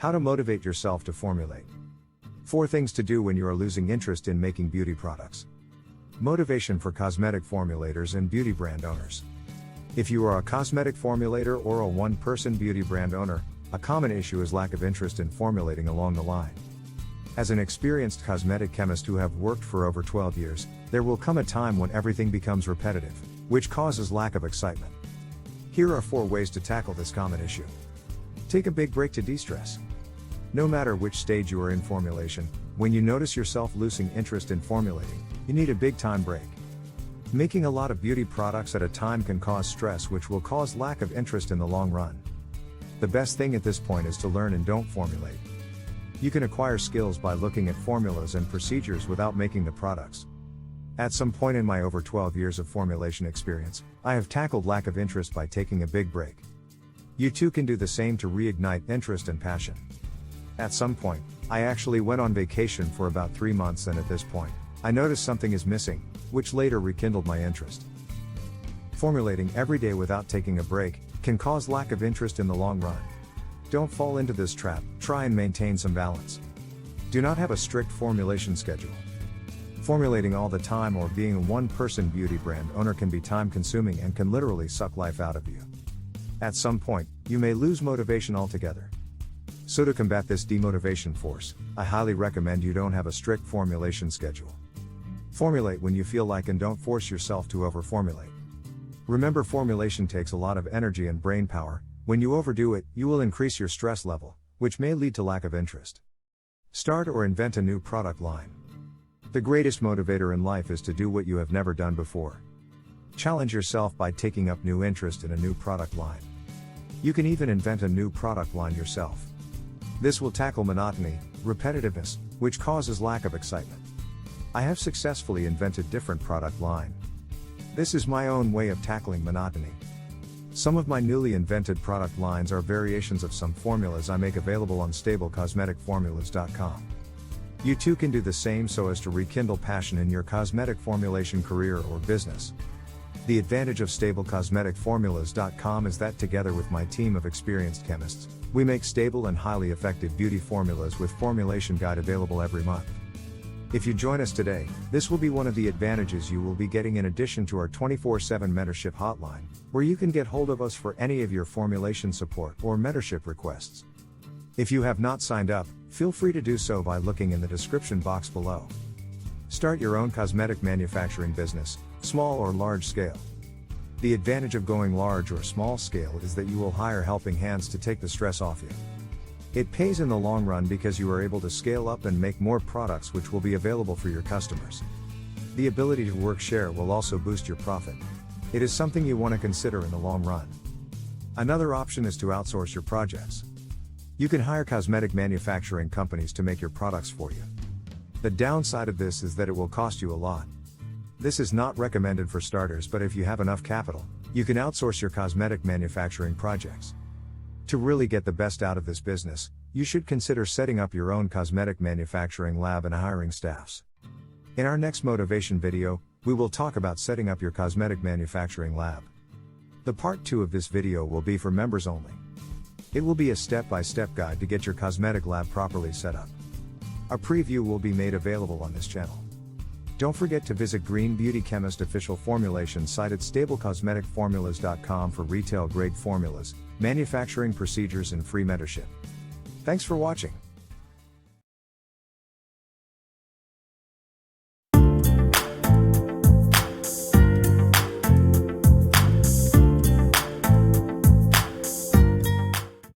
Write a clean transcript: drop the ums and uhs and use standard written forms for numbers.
How to motivate yourself to formulate. 4 things to do when you are losing interest in making beauty products. Motivation for cosmetic formulators and beauty brand owners. If you are a cosmetic formulator or a one-person beauty brand owner, a common issue is lack of interest in formulating along the line. As an experienced cosmetic chemist who have worked for over 12 years, there will come a time when everything becomes repetitive, which causes lack of excitement. Here are 4 ways to tackle this common issue. Take a big break to de-stress. No matter which stage you are in formulation, when you notice yourself losing interest in formulating, you need a big time break. Making a lot of beauty products at a time can cause stress, which will cause lack of interest in the long run. The best thing at this point is to learn and don't formulate. You can acquire skills by looking at formulas and procedures without making the products. At some point in my over 12 years of formulation experience, I have tackled lack of interest by taking a big break. You too can do the same to reignite interest and passion. At some point, I actually went on vacation for about 3 months, and at this point, I noticed something is missing, which later rekindled my interest. Formulating every day without taking a break can cause lack of interest in the long run. Don't fall into this trap, try and maintain some balance. Do not have a strict formulation schedule. Formulating all the time or being a one-person beauty brand owner can be time-consuming and can literally suck life out of you. At some point, you may lose motivation altogether. So to combat this demotivation force, I highly recommend you don't have a strict formulation schedule. Formulate when you feel like and don't force yourself to over-formulate. Remember, formulation takes a lot of energy and brain power. When you overdo it, you will increase your stress level, which may lead to lack of interest. Start or invent a new product line. The greatest motivator in life is to do what you have never done before. Challenge yourself by taking up new interest in a new product line. You can even invent a new product line yourself. This will tackle monotony, repetitiveness, which causes lack of excitement. I have successfully invented different product line. This is my own way of tackling monotony. Some of my newly invented product lines are variations of some formulas I make available on StableCosmeticFormulas.com. You too can do the same so as to rekindle passion in your cosmetic formulation career or business. The advantage of StableCosmeticFormulas.com is that together with my team of experienced chemists, we make stable and highly effective beauty formulas with formulation guide available every month. If you join us today, this will be one of the advantages you will be getting in addition to our 24/7 mentorship hotline, where you can get hold of us for any of your formulation support or mentorship requests. If you have not signed up, feel free to do so by looking in the description box below. Start your own cosmetic manufacturing business, small or large scale. The advantage of going large or small scale is that you will hire helping hands to take the stress off you. It pays in the long run because you are able to scale up and make more products which will be available for your customers. The ability to work share will also boost your profit. It is something you want to consider in the long run. Another option is to outsource your projects. You can hire cosmetic manufacturing companies to make your products for you. The downside of this is that it will cost you a lot. This is not recommended for starters, but if you have enough capital, you can outsource your cosmetic manufacturing projects. To really get the best out of this business, you should consider setting up your own cosmetic manufacturing lab and hiring staffs. In our next motivation video, we will talk about setting up your cosmetic manufacturing lab. The part 2 of this video will be for members only. It will be a step-by-step guide to get your cosmetic lab properly set up. A preview will be made available on this channel. Don't forget to visit Green Beauty Chemist official formulation site at StableCosmeticFormulas.com for retail grade formulas, manufacturing procedures and free mentorship. Thanks for watching.